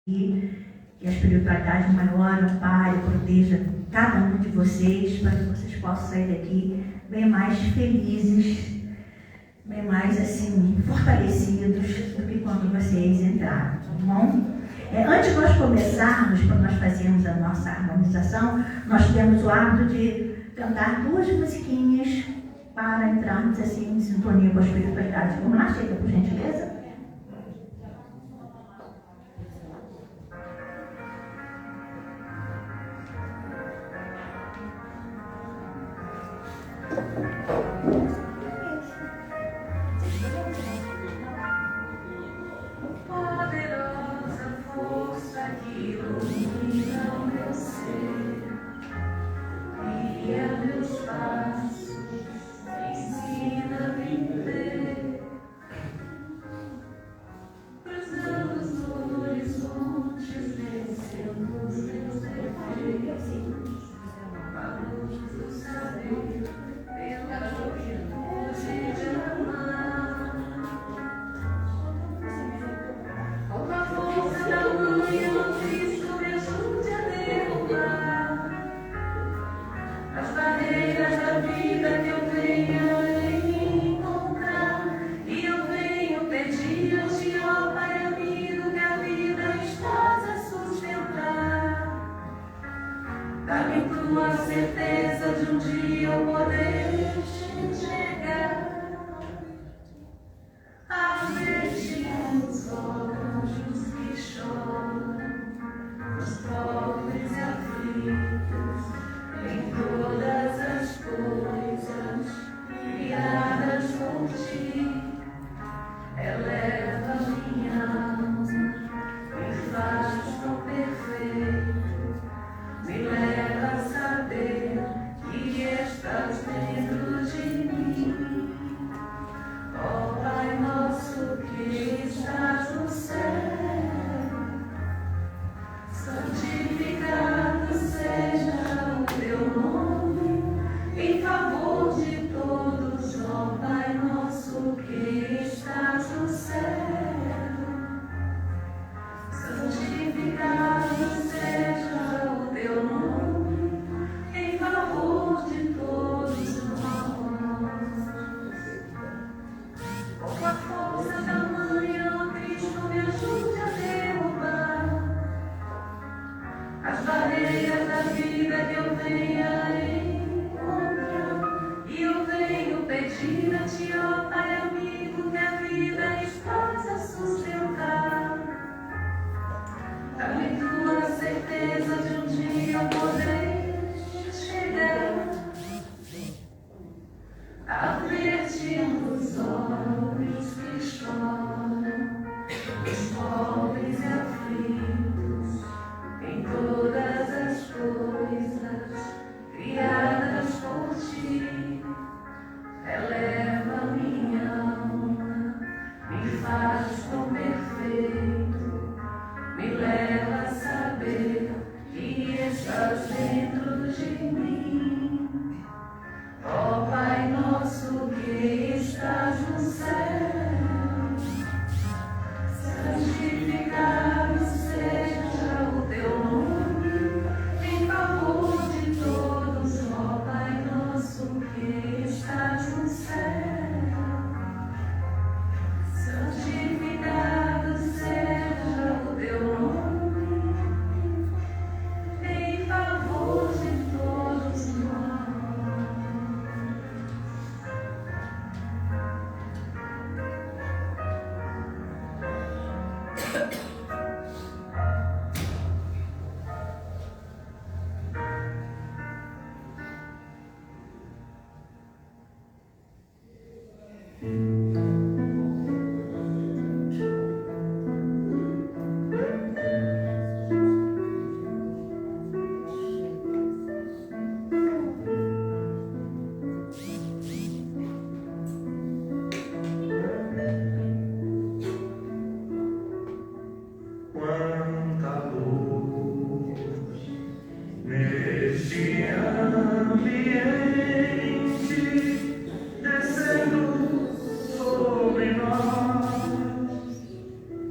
Que a espiritualidade maior ampare e proteja cada um de vocês, para que vocês possam sair daqui bem mais felizes, bem mais assim, fortalecidos do que quando vocês entraram, tá bom? Antes de nós começarmos, quando nós fazemos a nossa harmonização, nós temos o hábito de cantar 2 musiquinhas para entrarmos assim em sintonia com a espiritualidade. Vamos lá, chega, por gentileza?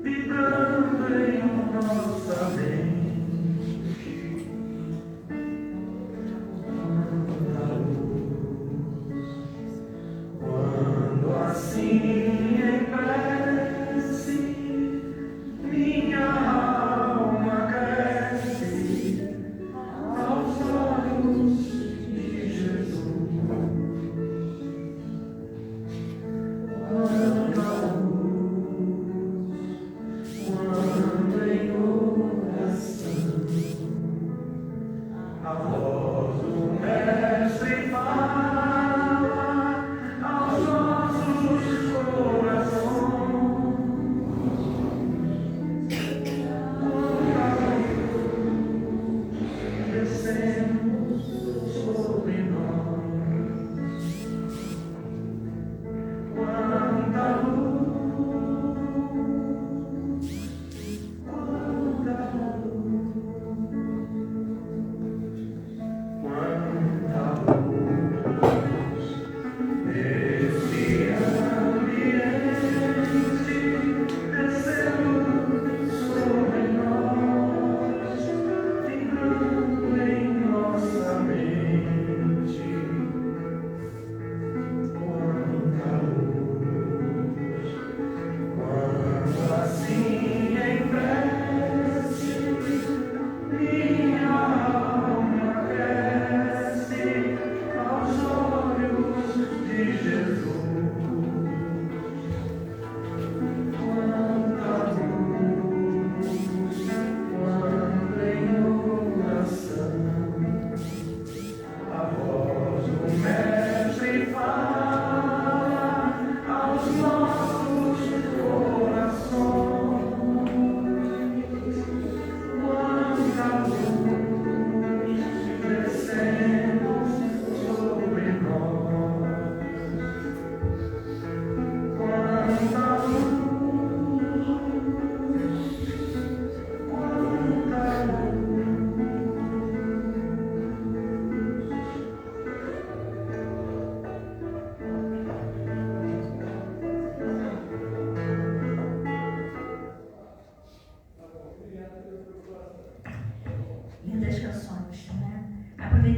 Vibrando em nossa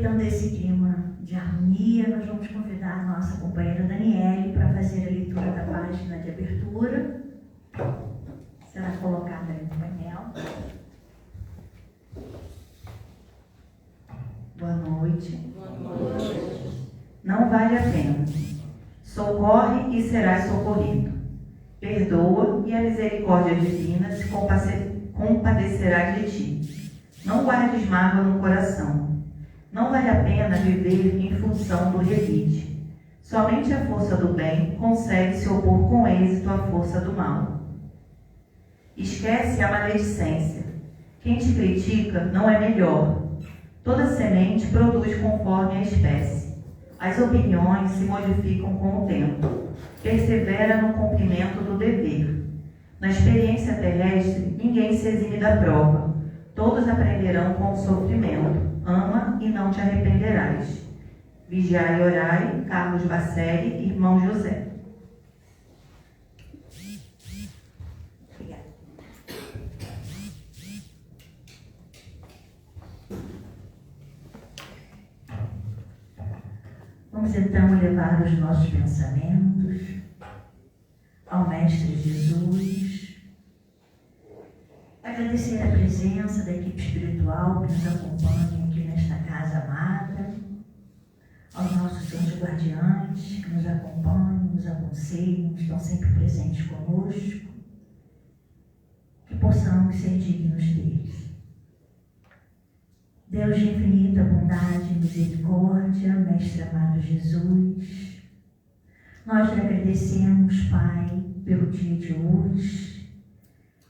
aproveitando esse clima de harmonia, nós vamos convidar a nossa companheira Daniele para fazer a leitura da página de abertura. Será colocada aí no painel. Boa noite. Boa noite. Não vale a pena. Socorre e serás socorrido. Perdoa e a misericórdia divina se compadecerá de ti. Não guardes mágoa no coração. Não vale a pena viver em função do revide. Somente a força do bem consegue se opor com êxito à força do mal. Esquece a maledicência. Quem te critica não é melhor. Toda semente produz conforme a espécie. As opiniões se modificam com o tempo. Persevera no cumprimento do dever. Na experiência terrestre, ninguém se exime da prova. Todos aprenderão com o sofrimento. Ama e não te arrependerás. Vigiai e orai, Carlos Bacelli, irmão José. Obrigada. Vamos então levar os nossos pensamentos ao Mestre Jesus, agradecer a presença da equipe espiritual que nos acompanha aqui nesta casa amada, aos nossos anjos guardiães que nos acompanham, nos aconselham, estão sempre presentes conosco, que possamos ser dignos deles. Deus de infinita bondade e misericórdia, Mestre amado Jesus, nós lhe agradecemos, Pai, pelo dia de hoje,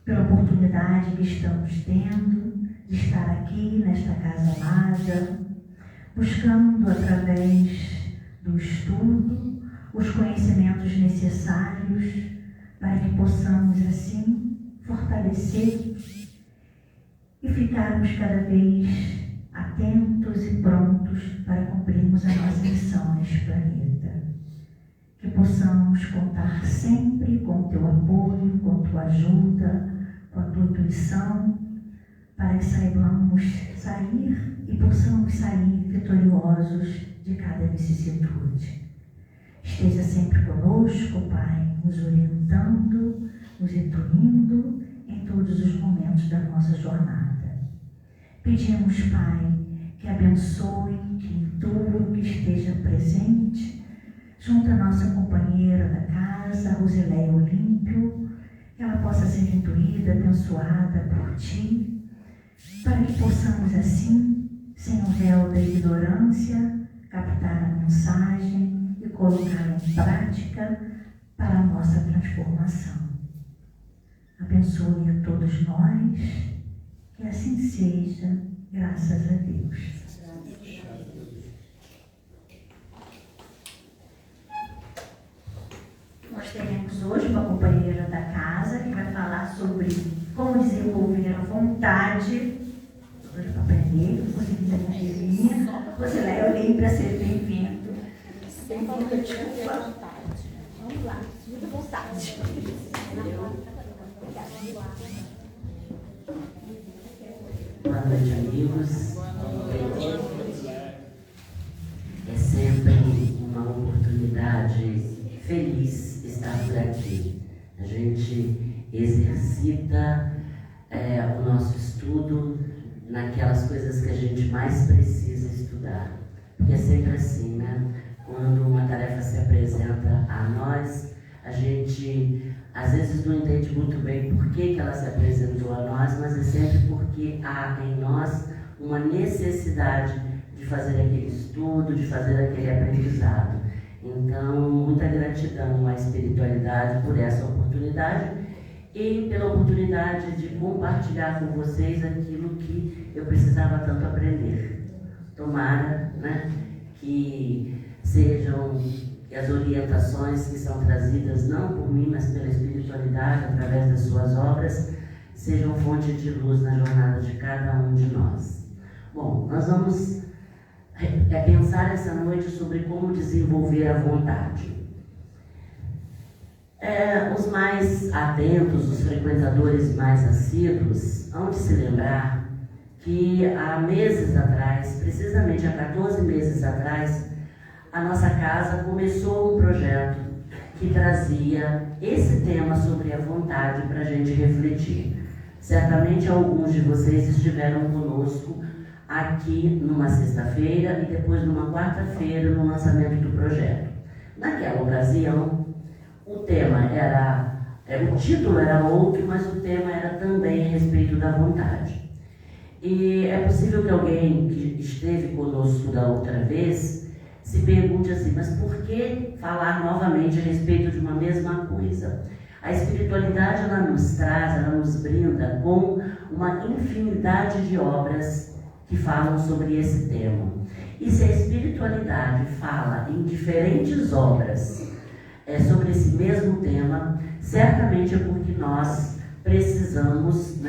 pela oportunidade que estamos tendo de estar aqui nesta casa amada, buscando através do estudo os conhecimentos necessários para que possamos assim fortalecer e ficarmos cada vez atentos e prontos para cumprirmos a nossa missão neste planeta. Que possamos contar sempre com o teu apoio, com a tua ajuda, com a tua intuição, para que saibamos sair e possamos sair vitoriosos de cada vicissitude. Esteja sempre conosco, Pai, nos orientando, nos intuindo em todos os momentos da nossa jornada. Pedimos, Pai, que abençoe, que intue, que esteja presente, junto à nossa companheira da casa, Rosileia Olímpio, que ela possa ser intuída, abençoada por Ti, para que possamos assim, sem o véu da ignorância, captar a mensagem e colocá-la em prática para a nossa transformação. Abençoe a todos nós, que assim seja, graças a Deus. Nós teremos hoje uma companheira da casa que vai falar sobre como desenvolver a vontade para aprender, você leva bem para ser bem-vindo. Desculpa. Vamos lá, muita vontade. Boa noite, amigos. É sempre uma oportunidade feliz estar por aqui. A gente exercita o nosso estudo naquelas coisas que a gente mais precisa estudar. Porque é sempre assim, né? Quando uma tarefa se apresenta a nós, a gente às vezes não entende muito bem por que ela se apresentou a nós, mas é sempre porque há em nós uma necessidade de fazer aquele estudo, de fazer aquele aprendizado. Então, muita gratidão à espiritualidade por essa oportunidade e pela oportunidade de compartilhar com vocês aquilo que eu precisava tanto aprender. Tomara, né, que sejam as orientações que são trazidas não por mim, mas pela espiritualidade, através das suas obras, sejam fonte de luz na jornada de cada um de nós. Bom, nós vamos pensar essa noite sobre como desenvolver a vontade. Os mais atentos, os frequentadores mais assíduos, hão de se lembrar que há meses atrás, precisamente há 14 meses atrás, a nossa casa começou um projeto que trazia esse tema sobre a vontade para a gente refletir. Certamente alguns de vocês estiveram conosco aqui numa sexta-feira e depois numa quarta-feira no lançamento do projeto. Naquela ocasião, o título era outro, mas o tema era também a respeito da vontade. E é possível que alguém que esteve conosco da outra vez se pergunte assim, mas por que falar novamente a respeito de uma mesma coisa? A espiritualidade, ela nos traz, ela nos brinda com uma infinidade de obras que falam sobre esse tema. E se a espiritualidade fala em diferentes obras sobre esse mesmo tema, certamente é porque nós precisamos,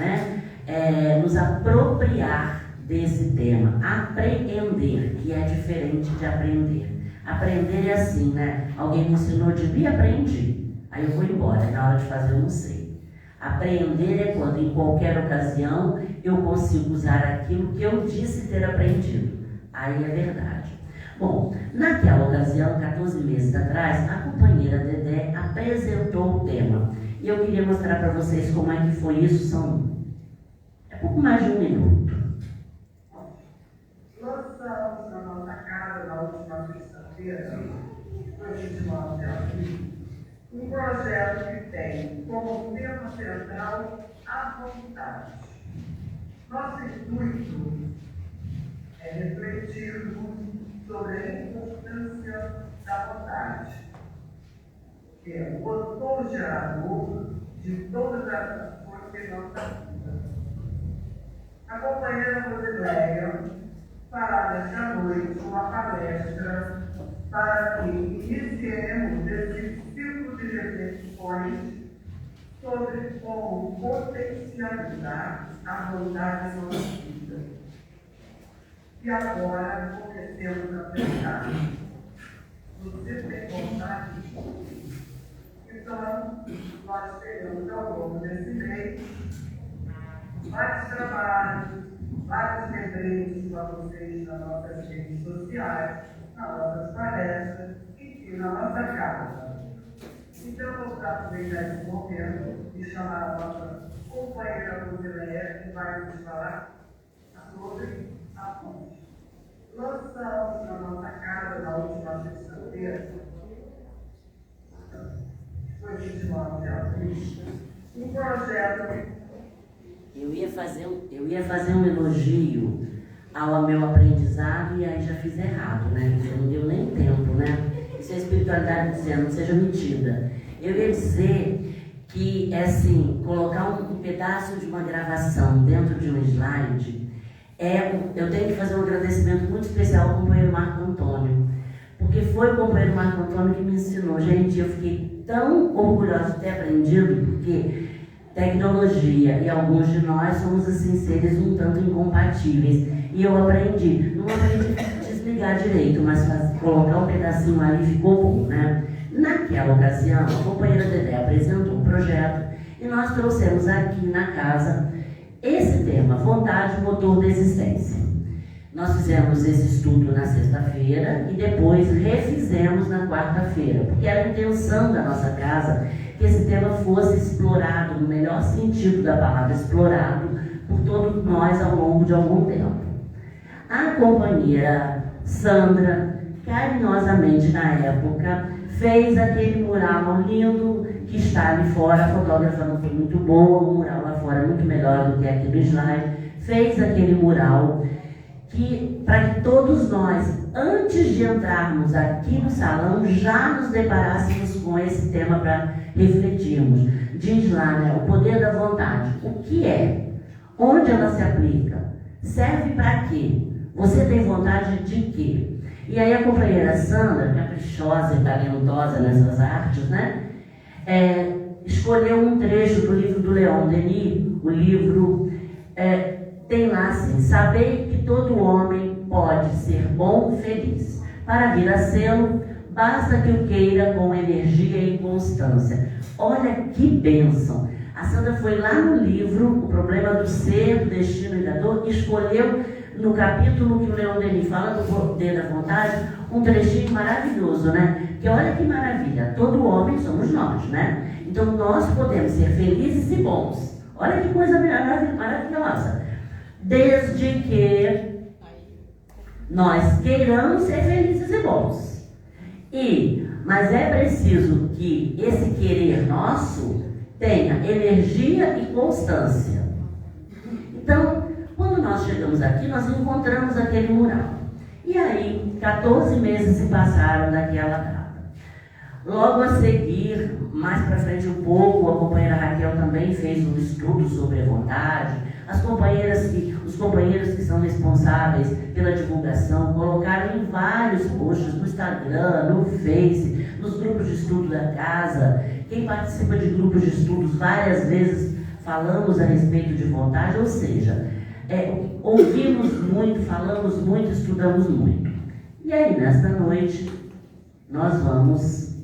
nos apropriar desse tema, apreender, que é diferente de aprender. Aprender é assim, Alguém me ensinou de mim, aprendi. Aí eu vou embora, na hora de fazer eu não sei. Aprender é quando em qualquer ocasião eu consigo usar aquilo que eu disse ter aprendido. Aí é verdade. Bom, naquela ocasião, 14 meses atrás, a companheira Dedé apresentou o tema. E eu queria mostrar para vocês como é que foi isso, é pouco mais de 1 minuto. Lançamos na nossa casa, na última sexta-feira, foi 29 de abril, um projeto que tem como tema central a vontade. Nosso intuito é refletirmos sobre a importância da vontade, que é o motor gerador de todas as coisas que nós vida. A companheira Rosileia fará nesta noite uma palestra para que iniciemos esse ciclo de reflexões sobre como potencializar a vontade em nossa vida. E agora comecemos a pensar. Você tem vontade? Então, nós teremos ao longo desse mês vários trabalhos, vários lembretes para vocês nas nossas redes sociais, nas nossas palestras e na nossa casa. Então, eu vou aproveitar esse momento e chamar a nossa companheira Rosileia, que vai nos falar sobre a fonte. Lançamos na nossa casa, na última sexta-feira, foi 29 de abril, um projeto. Eu ia fazer um elogio ao meu aprendizado e aí já fiz errado, Não deu nem tempo, Isso é a espiritualidade dizendo, não seja metida. Eu ia dizer que, assim, colocar um pedaço de uma gravação dentro de um slide, eu tenho que fazer um agradecimento muito especial ao companheiro Marco Antônio, porque foi o companheiro Marco Antônio que me ensinou. Gente, eu fiquei tão orgulhosa de ter aprendido, porque tecnologia e alguns de nós somos assim seres um tanto incompatíveis. E eu aprendi, não aprendi a desligar direito, mas colocar um pedacinho ali ficou bom, Naquela ocasião, a companheira Dedé apresentou um projeto e nós trouxemos aqui na casa esse tema, vontade, motor da existência. Nós fizemos esse estudo na sexta-feira e depois refizemos na quarta-feira, porque era a intenção da nossa casa que esse tema fosse explorado, no melhor sentido da palavra, explorado por todos nós ao longo de algum tempo. A companheira Sandra, carinhosamente na época, fez aquele mural lindo que está ali fora. A fotógrafa não foi muito boa, o mural lá fora é muito melhor do que aqui no slide. Fez aquele mural para que todos nós, antes de entrarmos aqui no salão, já nos deparássemos com esse tema para refletirmos. Diz lá, o poder da vontade. O que é? Onde ela se aplica? Serve para quê? Você tem vontade de quê? E aí a companheira Sandra, caprichosa e talentosa nessas artes, escolheu um trecho do livro do Leon Denis. O livro tem lá assim: saber que todo homem pode ser bom e feliz. Para vir a sê-lo, basta que o queira com energia e constância. Olha que bênção! A Sandra foi lá no livro, O Problema do Ser, do Destino e da Dor, e escolheu, no capítulo que o Leon Denis fala do poder da vontade, um trechinho maravilhoso, né? Que olha que maravilha, todo homem somos nós, né? Então nós podemos ser felizes e bons. Olha que coisa maravilhosa. Desde que nós queiramos ser felizes e bons. Mas é preciso que esse querer nosso tenha energia e constância. Então, quando nós chegamos aqui, nós encontramos aquele mural. E aí, 14 meses se passaram daquela data. Logo a seguir, mais para frente um pouco, a companheira Raquel também fez um estudo sobre a vontade. Os companheiros que são responsáveis pela divulgação colocaram em vários posts no Instagram, no Face, nos grupos de estudo da casa. Quem participa de grupos de estudos várias vezes falamos a respeito de vontade, ou seja, ouvimos muito, falamos muito, estudamos muito. E aí, nesta noite, nós vamos...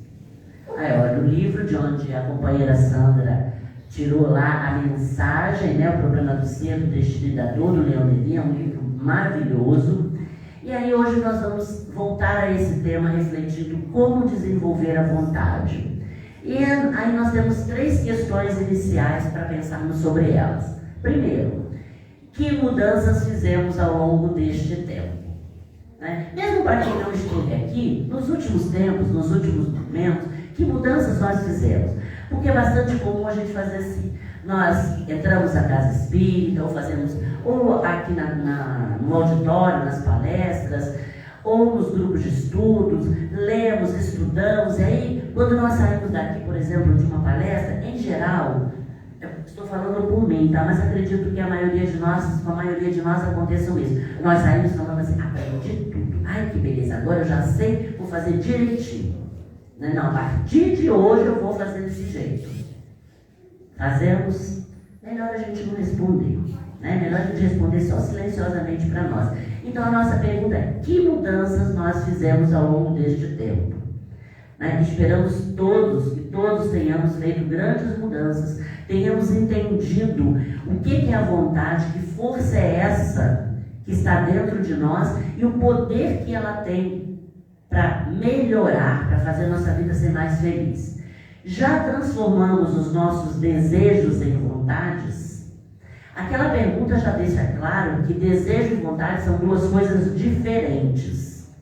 olha, o livro de onde a companheira Sandra tirou lá a mensagem, né, O Problema do Ser, do Destino e da Dor, do Leon Denis, é um livro maravilhoso. E aí hoje nós vamos voltar a esse tema refletindo como desenvolver a vontade. E aí nós temos 3 questões iniciais para pensarmos sobre elas. Primeiro, que mudanças fizemos ao longo deste tempo? Né? Mesmo para quem não esteve aqui, nos últimos tempos, nos últimos momentos, que mudanças nós fizemos? Porque é bastante comum a gente fazer assim. Nós entramos na casa espírita, ou aqui no auditório, nas palestras, ou nos grupos de estudos, lemos, estudamos, e aí, quando nós saímos daqui, por exemplo, de uma palestra, em geral, eu estou falando por mim, tá? Mas acredito que com a maioria de nós aconteça isso. Nós saímos falando assim, aprendi tudo. Ai, que beleza, agora eu já sei, vou fazer direitinho. Não, a partir de hoje eu vou fazer desse jeito. Fazemos, melhor a gente não responder, né? Melhor a gente responder só silenciosamente para nós. Então a nossa pergunta é, que mudanças nós fizemos ao longo deste tempo? Né? Esperamos que todos tenhamos feito grandes mudanças, tenhamos entendido o que é a vontade, que força é essa que está dentro de nós e o poder que ela tem para melhorar, para fazer nossa vida ser mais feliz. Já transformamos os nossos desejos em vontades? Aquela pergunta já deixa claro que desejo e vontade são 2 coisas diferentes.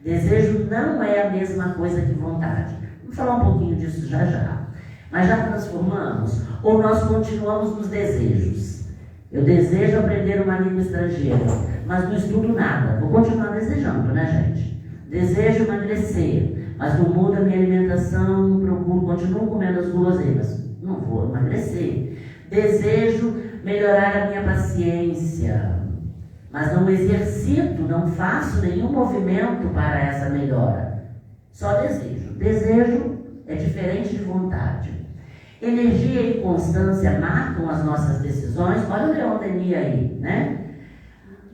Desejo não é a mesma coisa que vontade. Vamos falar um pouquinho disso já. Mas já transformamos? Ou nós continuamos nos desejos? Eu desejo aprender uma língua estrangeira, mas não estudo nada. Vou continuar desejando, né, gente? Desejo emagrecer, mas não mudo a minha alimentação, continuo comendo as guloseimas. Não vou emagrecer. Desejo melhorar a minha paciência, mas não exercito, não faço nenhum movimento para essa melhora. Só desejo. Desejo é diferente de vontade. Energia e constância marcam as nossas decisões. Olha o Leon Denis aí, né?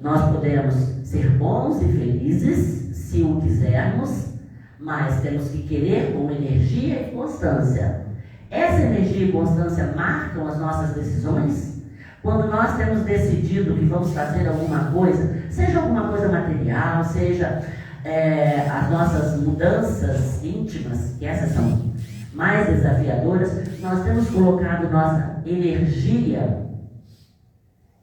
Nós podemos ser bons e felizes, se o quisermos, mas temos que querer com energia e constância. Essa energia e constância marcam as nossas decisões? Quando nós temos decidido que vamos fazer alguma coisa, seja alguma coisa material, seja as nossas mudanças íntimas, que essas são mais desafiadoras, nós temos colocado nossa energia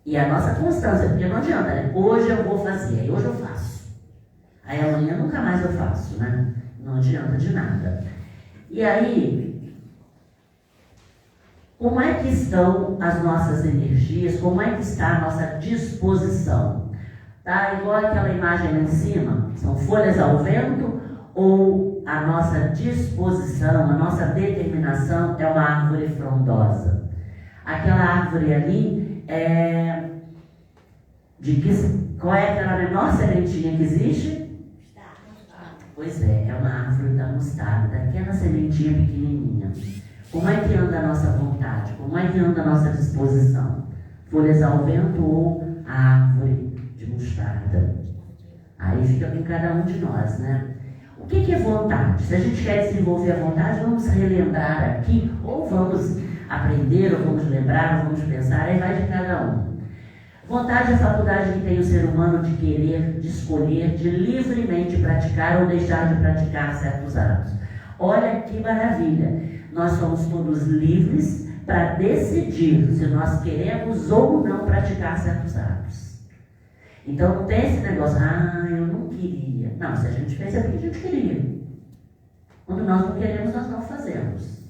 e a nossa constância, porque não adianta, né? Hoje eu vou fazer, aí hoje eu faço. Aí amanhã nunca mais eu faço, né? Não adianta de nada. E aí, como é que estão as nossas energias? Como é que está a nossa disposição? Tá igual aquela imagem lá em cima? São folhas ao vento? Ou a nossa disposição, a nossa determinação é uma árvore frondosa? Aquela árvore ali qual é aquela menor sementinha que existe? Pois é uma árvore da mostarda, aquela sementinha pequenininha. Como é que anda a nossa vontade? Como é que anda a nossa disposição? Folhas ao vento ou a árvore de mostarda? Aí fica com cada um de nós, né? O que é vontade? Se a gente quer desenvolver a vontade, vamos relembrar aqui, ou vamos aprender, ou vamos lembrar, ou vamos pensar, aí vai de cada um. Vontade é a faculdade que tem o ser humano de querer, de escolher, de livremente praticar ou deixar de praticar certos atos. Olha que maravilha! Nós somos todos livres para decidir se nós queremos ou não praticar certos atos. Então não tem esse negócio, eu não queria. Não, se a gente fez é porque a gente queria. Quando nós não queremos, nós não fazemos.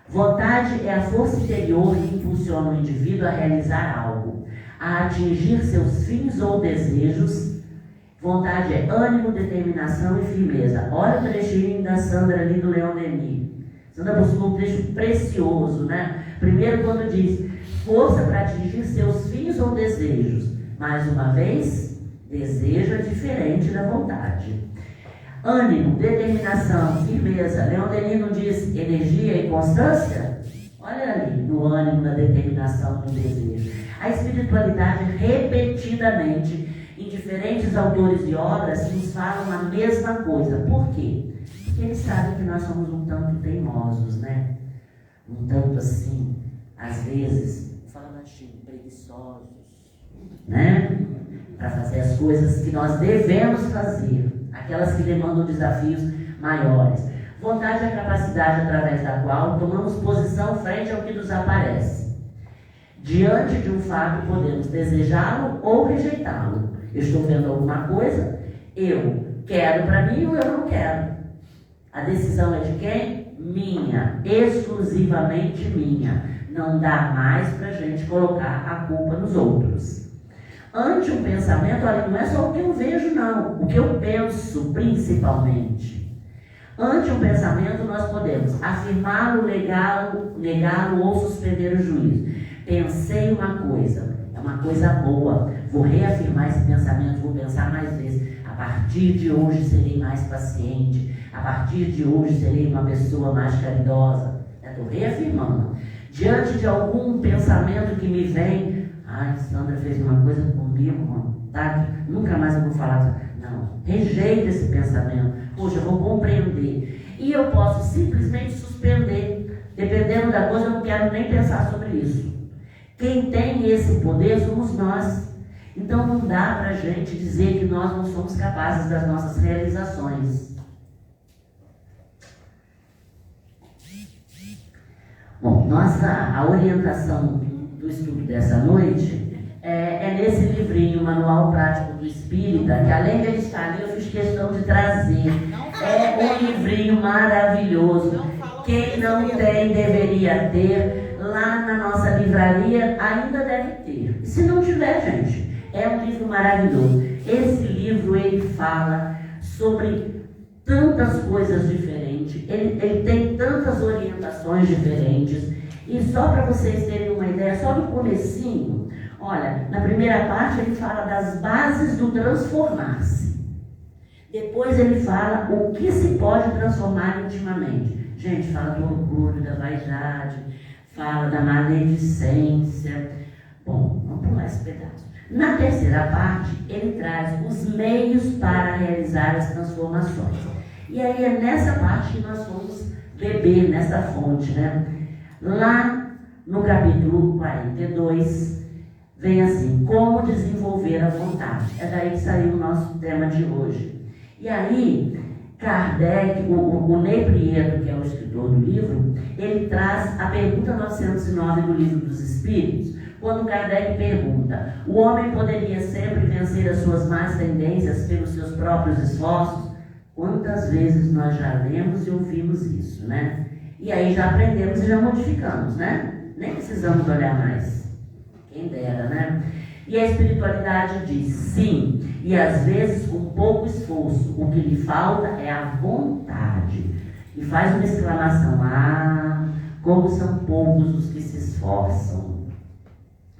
Vontade é a força interior que impulsiona o indivíduo a realizar algo, a atingir seus fins ou desejos. Vontade é ânimo, determinação e firmeza. Olha o trechinho da Sandra ali do Leon Denis. Sandra buscou um trecho precioso, né? Primeiro quando diz, força para atingir seus fins ou desejos. Mais uma vez, desejo é diferente da vontade. Ânimo, determinação, firmeza. Leon Denis não diz energia e constância? Olha ali, no ânimo, na determinação, no desejo. A espiritualidade, repetidamente, em diferentes autores e obras, nos falam a mesma coisa. Por quê? Porque eles sabem que nós somos um tanto teimosos, né? Um tanto assim, às vezes, falando assim, preguiçosos, né? Para fazer as coisas que nós devemos fazer. Aquelas que demandam desafios maiores. Vontade é a capacidade através da qual tomamos posição frente ao que nos aparece. Diante de um fato, podemos desejá-lo ou rejeitá-lo. Eu estou vendo alguma coisa, eu quero para mim ou eu não quero. A decisão é de quem? Minha, exclusivamente minha. Não dá mais para a gente colocar a culpa nos outros. Ante um pensamento, olha, não é só o que eu vejo, não. O que eu penso, principalmente. Ante um pensamento, nós podemos afirmá-lo, negá-lo ou suspender o juízo. Pensei uma coisa, é uma coisa boa. Vou reafirmar esse pensamento, vou pensar mais vezes. A partir de hoje serei mais paciente. A partir de hoje serei uma pessoa mais caridosa. Estou reafirmando. Diante de algum pensamento que me vem, Sandra fez uma coisa comigo, tá? Nunca mais eu vou falar. Não, rejeita esse pensamento. Poxa, eu vou compreender. E eu posso simplesmente suspender. Dependendo da coisa, eu não quero nem pensar sobre isso. Quem tem esse poder somos nós. Então não dá para a gente dizer que nós não somos capazes das nossas realizações. Bom, a orientação do estudo dessa noite é nesse livrinho, Manual Prático do Espírita, que além de ele estar ali, eu fiz questão de trazer. É um livrinho maravilhoso. Quem não tem, deveria ter. Lá na nossa livraria ainda deve ter. E se não tiver, gente, é um livro maravilhoso. Esse livro, ele fala sobre tantas coisas diferentes, ele tem tantas orientações diferentes. E só para vocês terem uma ideia, só no comecinho, olha, na primeira parte ele fala das bases do transformar-se. Depois ele fala o que se pode transformar intimamente. Gente, fala do orgulho, da vaidade, fala da maledicência. Bom, vamos pular esse pedaço. Na terceira parte, ele traz os meios para realizar as transformações. E aí é nessa parte que nós vamos beber nessa fonte, né? Lá no capítulo 42, vem assim, como desenvolver a vontade. É daí que saiu o nosso tema de hoje. E aí, Kardec, o Ney Prieto, que é o escritor do livro, ele traz a pergunta 909 do Livro dos Espíritos, quando Kardec pergunta, o homem poderia sempre vencer as suas más tendências pelos seus próprios esforços? Quantas vezes nós já lemos e ouvimos isso, né? E aí já aprendemos e já modificamos, né? Nem precisamos olhar mais. Quem dera, né? E a espiritualidade diz sim, e às vezes com pouco esforço. O que lhe falta é a vontade. E faz uma exclamação, como são poucos os que se esforçam.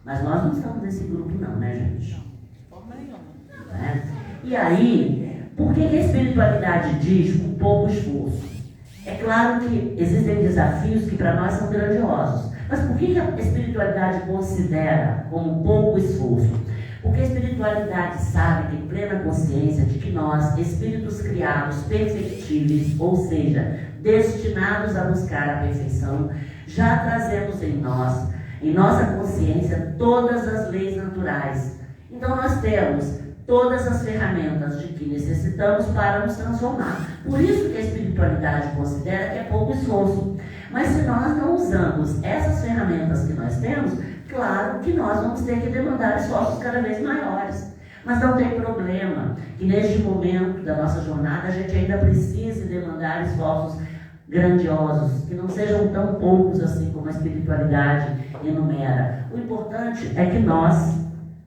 Mas nós não estamos nesse grupo não, né, gente? Não, forma nenhuma. É? E aí, por que a espiritualidade diz com pouco esforço? É claro que existem desafios que para nós são grandiosos. Mas por que a espiritualidade considera como pouco esforço? Porque a espiritualidade sabe, tem plena consciência de que nós, espíritos criados, perfectíveis, ou seja, destinados a buscar a perfeição, já trazemos em nós, em nossa consciência, todas as leis naturais. Então nós temos todas as ferramentas de que necessitamos para nos transformar. Por isso que a espiritualidade considera que é pouco esforço. Mas se nós não usamos essas ferramentas que nós temos, claro que nós vamos ter que demandar esforços cada vez maiores. Mas não tem problema que neste momento da nossa jornada a gente ainda precise demandar esforços grandiosos, que não sejam tão poucos assim como a espiritualidade enumera. O importante é que nós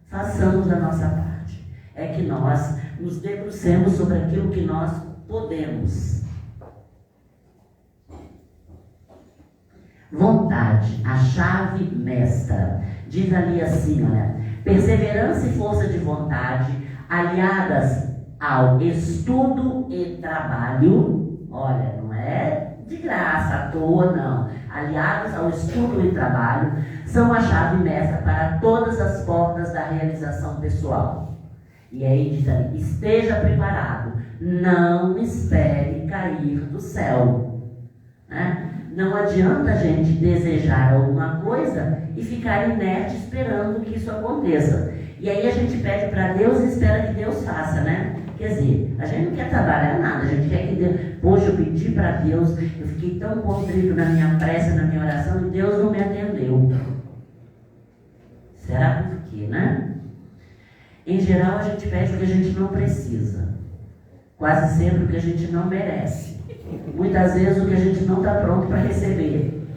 façamos a nossa parte, é que nós nos debrucemos sobre aquilo que nós podemos. Vontade, a chave mestra. Diz ali assim, olha, perseverança e força de vontade, aliadas ao estudo e trabalho, olha, não é de graça, à toa, não. Aliadas ao estudo e trabalho, são a chave mestra para todas as portas da realização pessoal. E aí diz ali, esteja preparado, não espere cair do céu. Né? Não adianta a gente desejar alguma coisa e ficar inerte esperando que isso aconteça. E aí a gente pede para Deus e espera que Deus faça, né? Quer dizer, a gente não quer trabalhar nada, a gente quer que Deus... Poxa, eu pedi para Deus, eu fiquei tão contrito na minha prece, na minha oração, e Deus não me atendeu. Será por quê, né? Em geral, a gente pede o que a gente não precisa. Quase sempre o que a gente não merece. Muitas vezes o que a gente não está pronto para receber.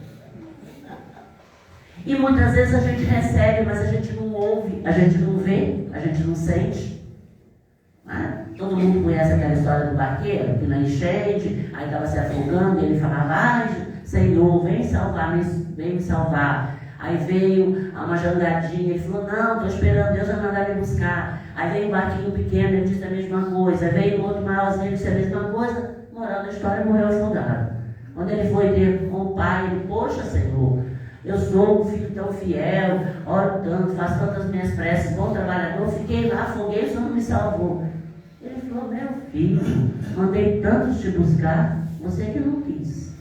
E muitas vezes a gente recebe, mas a gente não ouve, a gente não vê, a gente não sente. Todo mundo conhece aquela história do barqueiro, que na enchente, aí estava se afogando, e ele falava, ai, Senhor, vem salvar, vem me salvar. Aí veio uma jangadinha, ele falou, não, estou esperando, Deus vai mandar me buscar. Aí veio um barquinho pequeno, ele disse a mesma coisa. Aí veio outro maiorzinho, ele disse a mesma coisa. Moral da história, morreu afogado. Quando ele foi ter com o pai, ele, poxa, Senhor, eu sou um filho tão fiel, oro tanto, faço tantas minhas preces, bom trabalhador, fiquei lá, afoguei, o Senhor não me salvou. Ele falou, meu filho, mandei tantos te buscar, você que não quis.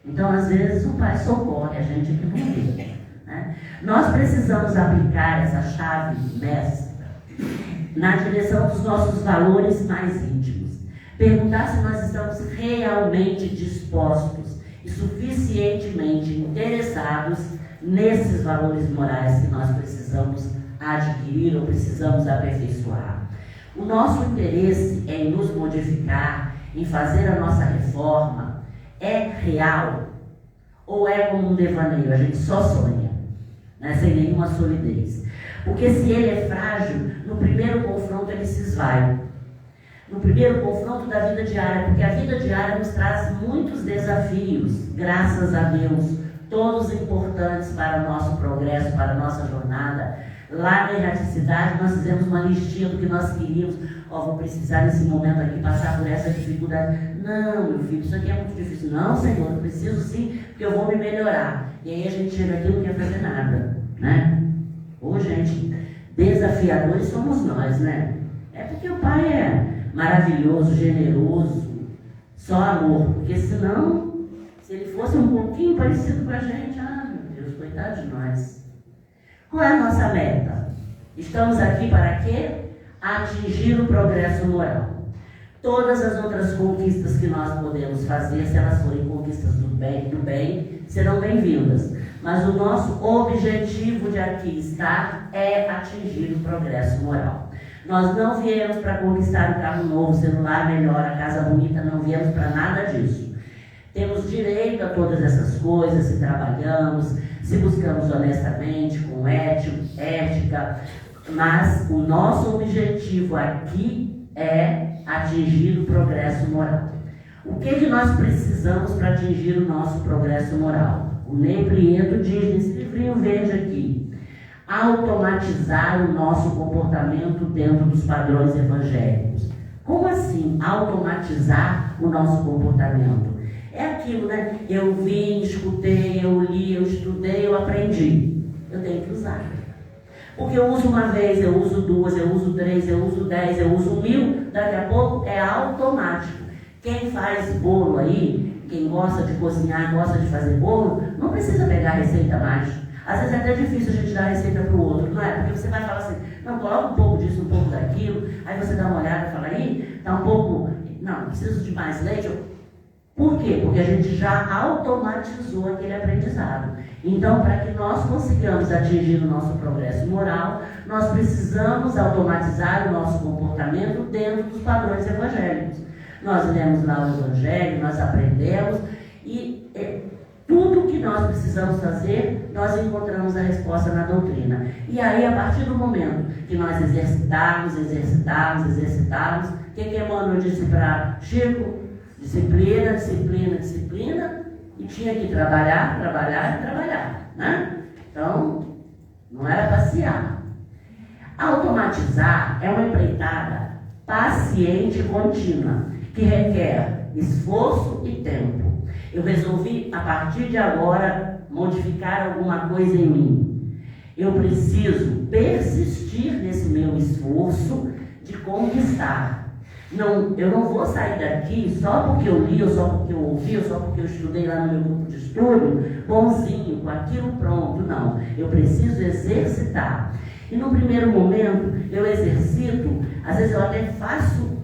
Então, às vezes, o pai socorre a gente que não quer. Né? Nós precisamos aplicar essa chave mestra na direção dos nossos valores mais íntimos. Perguntar se nós estamos realmente dispostos e suficientemente interessados nesses valores morais que nós precisamos adquirir ou precisamos aperfeiçoar. O nosso interesse em nos modificar, em fazer a nossa reforma, é real ou é como um devaneio? A gente só sonha, né, sem nenhuma solidez. Porque se ele é frágil, no primeiro confronto ele se esvai. No primeiro confronto da vida diária, porque a vida diária nos traz muitos desafios, graças a Deus, todos importantes para o nosso progresso, para a nossa jornada. Lá na erraticidade nós fizemos uma listinha do que nós queríamos. Vou precisar nesse momento aqui passar por essa dificuldade. Não, meu filho, isso aqui é muito difícil. Não, Senhor, eu preciso sim, porque eu vou me melhorar. E aí a gente chega aqui e não quer fazer nada, né? Ô, gente, desafiadores somos nós, né? É porque o Pai é maravilhoso, generoso, só amor. Porque senão, se ele fosse um pouquinho parecido com a gente, meu Deus, coitado de nós. Qual é a nossa meta? Estamos aqui para quê? Atingir o progresso moral. Todas as outras conquistas que nós podemos fazer, se elas forem conquistas do bem, serão bem-vindas. Mas o nosso objetivo de aqui estar é atingir o progresso moral. Nós não viemos para conquistar um carro novo, celular melhor, a casa bonita, não viemos para nada disso. Temos direito a todas essas coisas se trabalhamos, se buscamos honestamente, com ética, mas o nosso objetivo aqui é atingir o progresso moral. O que nós precisamos para atingir o nosso progresso moral? O Ney Prieto diz nesse livrinho verde aqui, automatizar o nosso comportamento dentro dos padrões evangélicos. Como assim automatizar o nosso comportamento? É aquilo, né? Eu vi, escutei, eu li, eu estudei, eu aprendi. Eu tenho que usar. Porque eu uso uma vez, eu uso duas, eu uso 3, eu uso 10, eu uso 1000, daqui a pouco é automático. Quem faz bolo aí, quem gosta de cozinhar, gosta de fazer bolo, não precisa pegar a receita mais. Às vezes é até difícil a gente dar a receita para o outro, não é? Porque você vai falar assim, não, coloca um pouco disso, um pouco daquilo, aí você dá uma olhada e fala, aí, tá um pouco, não, preciso de mais leite. Por quê? Porque a gente já automatizou aquele aprendizado. Então, para que nós consigamos atingir o nosso progresso moral, nós precisamos automatizar o nosso comportamento dentro dos padrões evangélicos. Nós lemos lá o Evangelho, nós aprendemos e tudo que nós precisamos fazer, nós encontramos a resposta na doutrina. E aí, a partir do momento que nós exercitarmos, o que Emmanuel disse para Chico? Disciplina, disciplina, disciplina, e tinha que trabalhar, né? Então, não era passear. Automatizar é uma empreitada paciente e contínua, que requer esforço e tempo. Eu resolvi, a partir de agora, modificar alguma coisa em mim. Eu preciso persistir nesse meu esforço de conquistar. Não, eu não vou sair daqui só porque eu li, ou só porque eu ouvi, ou só porque eu estudei lá no meu grupo de estudo, bonzinho, com aquilo pronto. Não, eu preciso exercitar. E no primeiro momento, eu exercito, às vezes eu até faço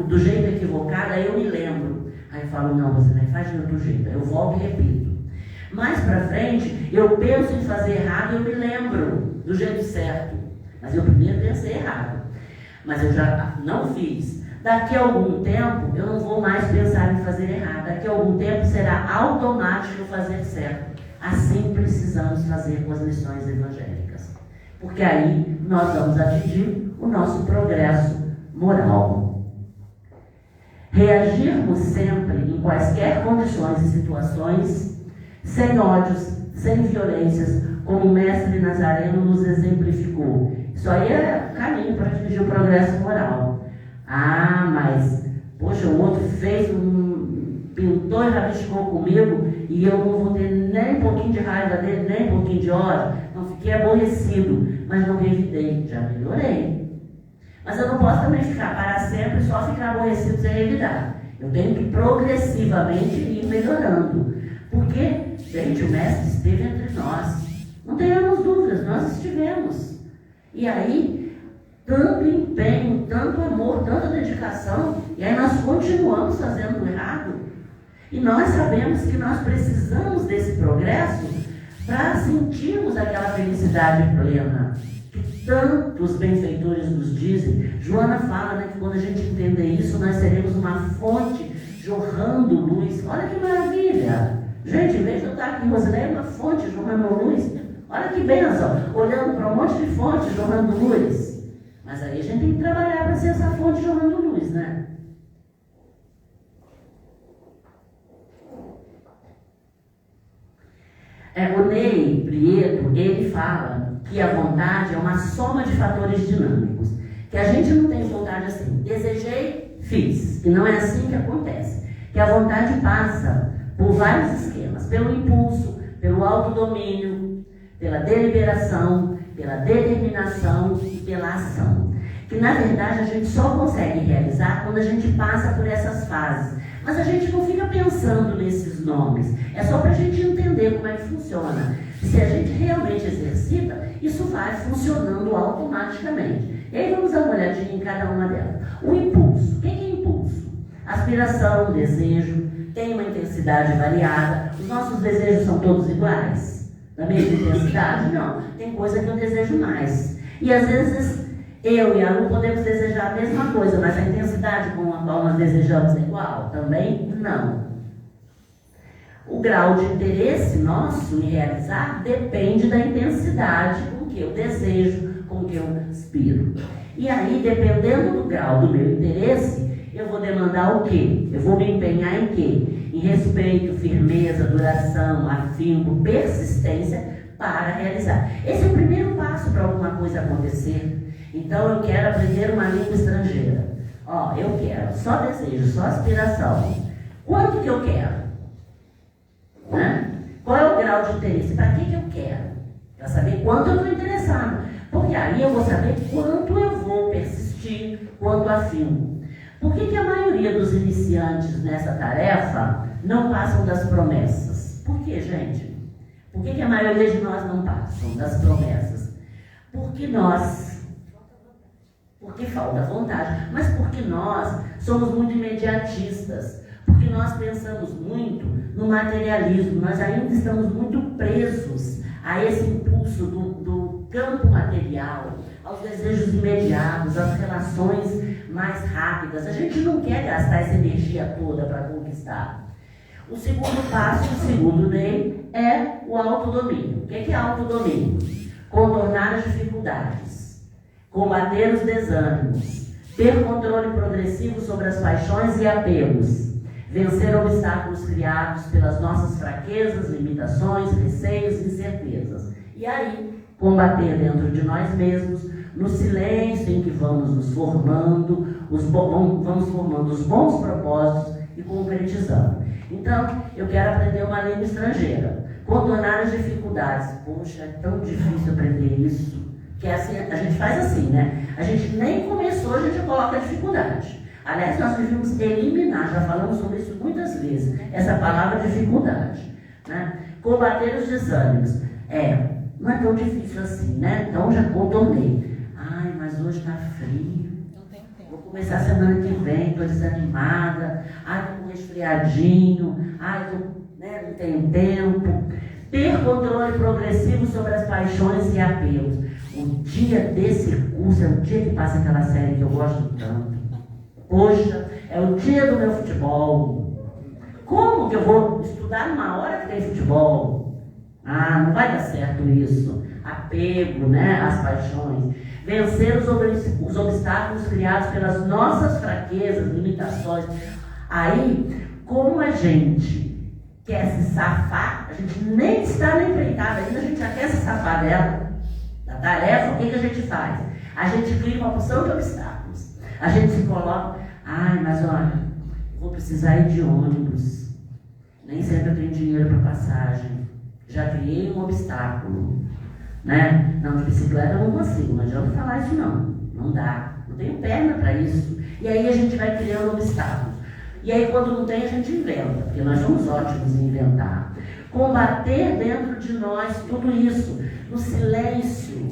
do jeito equivocado, aí eu me lembro. Aí eu falo, não, você não faz de outro jeito. Eu volto e repito. Mais pra frente, eu penso em fazer errado e eu me lembro do jeito certo. Mas eu primeiro pensei errado. Mas eu já não fiz. Daqui a algum tempo, eu não vou mais pensar em fazer errado. Daqui a algum tempo será automático fazer certo. Assim precisamos fazer com as lições evangélicas. Porque aí nós vamos atingir o nosso progresso moral. Reagirmos sempre, em quaisquer condições e situações, sem ódios, sem violências, como o mestre Nazareno nos exemplificou. Isso aí é caminho para atingir o progresso moral. Ah, mas, poxa, o outro fez pintou e rabiscou comigo e eu não vou ter nem um pouquinho de raiva dele, nem um pouquinho de ódio. Não fiquei aborrecido, mas não revidei, já melhorei. Mas eu não posso também ficar para sempre só ficar aborrecido sem revidar. Eu tenho que progressivamente ir melhorando. Porque, gente, o mestre esteve entre nós. Não tenhamos dúvidas, nós estivemos. E aí, tanto empenho, tanto amor, tanta dedicação, e aí nós continuamos fazendo errado. E nós sabemos que nós precisamos desse progresso para sentirmos aquela felicidade plena que tantos benfeitores nos dizem. Joana fala, né, que quando a gente entender isso, nós seremos uma fonte jorrando luz. Olha que maravilha! Gente, em vez de eu estar aqui, Rosilene, uma fonte jorrando luz. Olha que benção, olhando para um monte de fontes jorrando luz. Mas aí a gente tem que trabalhar para ser essa fonte jorrando luz, né? O Ney Prieto, ele fala que a vontade é uma soma de fatores dinâmicos. Que a gente não tem vontade assim, desejei, fiz. E não é assim que acontece. Que a vontade passa por vários esquemas. Pelo impulso, pelo autodomínio, pela deliberação, pela determinação e pela ação. Que na verdade a gente só consegue realizar quando a gente passa por essas fases. Mas a gente não fica pensando nesses nomes. É só para a gente entender como é que funciona. Se a gente realmente exercita, isso vai funcionando automaticamente. E aí vamos dar uma olhadinha em cada uma delas. O impulso. O que é impulso? Aspiração, desejo, tem uma intensidade variada. Os nossos desejos são todos iguais? Da mesma intensidade? Não. Tem coisa que eu desejo mais. E às vezes eu e a Lu podemos desejar a mesma coisa, mas a intensidade com a qual nós desejamos é igual? Também não. O grau de interesse nosso em realizar depende da intensidade com que eu desejo, com que eu aspiro. E aí, dependendo do grau do meu interesse, eu vou demandar o quê? Eu vou me empenhar em quê? Em respeito, firmeza, duração, afinco, persistência para realizar. Esse é o primeiro passo para alguma coisa acontecer. Então eu quero aprender uma língua estrangeira. Eu quero, só desejo, só aspiração. Quanto que eu quero? Né? Qual é o grau de interesse? Para que eu quero? Para saber quanto eu estou interessado. Porque aí eu vou saber quanto eu vou persistir, quanto afino. Por que a maioria dos iniciantes nessa tarefa não passam das promessas. Por quê, gente? Por que a maioria de nós não passam das promessas? Porque falta vontade, mas porque nós somos muito imediatistas, porque nós pensamos muito no materialismo, nós ainda estamos muito presos a esse impulso do campo material, aos desejos imediatos, às relações mais rápidas. A gente não quer gastar essa energia toda para conquistar. O segundo passo, o segundo lei, é o autodomínio. O que é autodomínio? Contornar as dificuldades, combater os desânimos, ter controle progressivo sobre as paixões e apegos, vencer obstáculos criados pelas nossas fraquezas, limitações, receios e incertezas. E aí, combater dentro de nós mesmos, no silêncio em que vamos nos formando, vamos formando os bons propósitos e concretizando. Então, eu quero aprender uma língua estrangeira, contornar as dificuldades. Poxa, é tão difícil aprender isso, que é assim, a gente faz assim, né? A gente nem começou, a gente coloca a dificuldade. Aliás, nós devíamos eliminar, já falamos sobre isso muitas vezes, essa palavra dificuldade, né? Combater os desânimos. Não é tão difícil assim, né? Então já contornei. Ai, mas hoje está frio. Vou começar a semana que vem, estou desanimada. Ai, estou com um resfriadinho. Ai, não tenho tempo. Ter controle progressivo sobre as paixões e apegos. O dia desse curso é o dia que passa aquela série que eu gosto tanto. Poxa, é o dia do meu futebol. Como que eu vou estudar numa hora que tem futebol? Não vai dar certo isso. Apego, né, às paixões. Vencer os obstáculos criados pelas nossas fraquezas, limitações. Aí, como a gente quer se safar, a gente nem está na empreitada ainda, a gente já quer se safar dela, da tarefa, o que a gente faz? A gente cria uma porção de obstáculos. A gente se coloca, mas olha, vou precisar ir de ônibus. Nem sempre eu tenho dinheiro para passagem. Já criei um obstáculo, né? Não, de bicicleta eu não consigo, não adianta falar isso não. Não dá, não tenho perna para isso. E aí a gente vai criando obstáculos. E aí quando não tem a gente inventa, porque nós somos ótimos em inventar. Combater dentro de nós tudo isso, no silêncio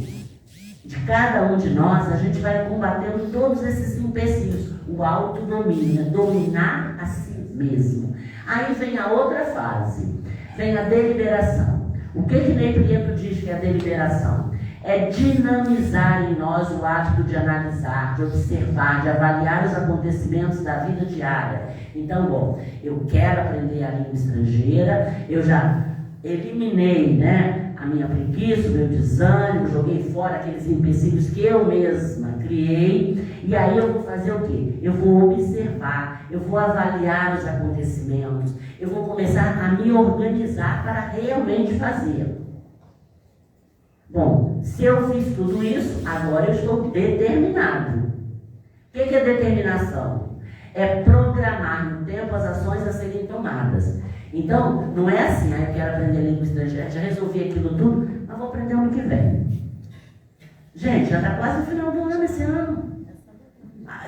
de cada um de nós, a gente vai combatendo todos esses empecilhos. O autodomínio, dominar a si mesmo. Aí vem a outra fase. Vem a deliberação. O que Ney Prieto diz que é a deliberação? É dinamizar em nós o hábito de analisar, de observar, de avaliar os acontecimentos da vida diária. Então, bom, eu quero aprender a língua estrangeira, eu já eliminei, né, a minha preguiça, o meu desânimo, joguei fora aqueles empecilhos que eu mesma criei, e aí eu vou fazer o quê? Eu vou observar, eu vou avaliar os acontecimentos, eu vou começar a me organizar para realmente fazer. Bom, se eu fiz tudo isso, agora eu estou determinado. O que é determinação? É programar no tempo as ações a serem tomadas. Então, não é assim, eu quero aprender língua estrangeira, já resolvi aquilo tudo, mas vou aprender ano que vem. Gente, já está quase no final do ano esse ano.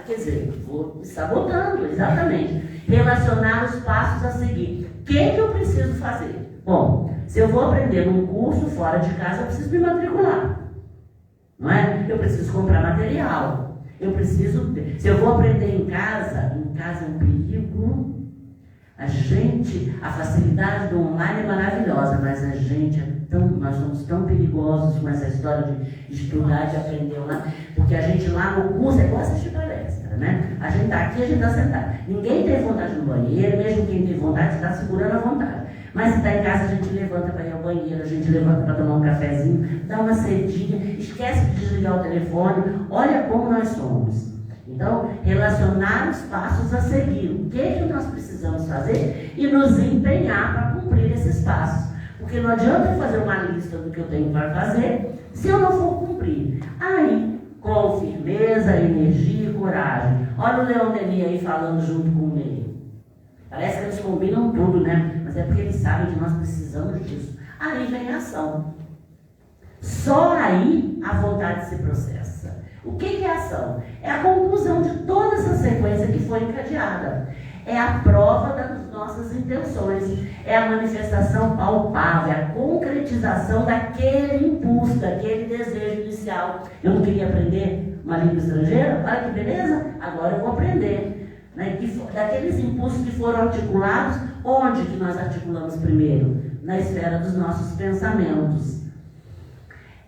Quer dizer, vou me sabotando, exatamente. Relacionar os passos a seguir. O que eu preciso fazer? Bom, se eu vou aprender num curso fora de casa, eu preciso me matricular. Não é? Eu preciso comprar material. Se eu vou aprender em casa é um perigo. A facilidade do online é maravilhosa, mas nós somos tão perigosos com essa história de estudar, de aprender lá, porque a gente lá no curso é igual assistir palestra, né? A gente está aqui, a gente está sentado. Ninguém tem vontade no banheiro, mesmo quem tem vontade está segurando a vontade. Mas se está em casa, a gente levanta para ir ao banheiro, a gente levanta para tomar um cafezinho, dá uma cedinha, esquece de desligar o telefone, olha como nós somos. Então, relacionar os passos a seguir. O que nós precisamos fazer e nos empenhar para cumprir esses passos. Porque não adianta eu fazer uma lista do que eu tenho para fazer se eu não for cumprir. Aí, com firmeza, energia e coragem. Olha o Leon Denis aí falando junto com o Ney. Parece que eles combinam tudo, né? Mas é porque eles sabem que nós precisamos disso. Aí vem a ação. Só aí a vontade se processa. O que é ação? É a conclusão de toda essa sequência que foi encadeada. é a prova das nossas intenções, é a manifestação palpável, é a concretização daquele impulso, daquele desejo inicial. Eu não queria aprender uma língua estrangeira? Olha que beleza, agora eu vou aprender. Né? Daqueles impulsos que foram articulados, onde que nós articulamos primeiro? Na esfera dos nossos pensamentos.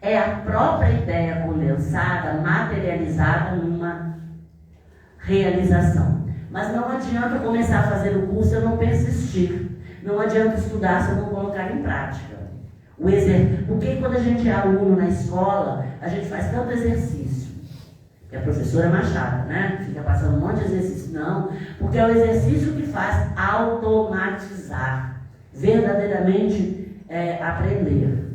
É a própria ideia condensada, materializada numa realização. Mas não adianta começar a fazer o curso se eu não persistir. Não adianta estudar se eu não colocar em prática. Porque quando a gente é aluno na escola, a gente faz tanto exercício. E a professora é machada, né? Fica passando um monte de exercício. Não, porque é o exercício que faz automatizar. Verdadeiramente aprender.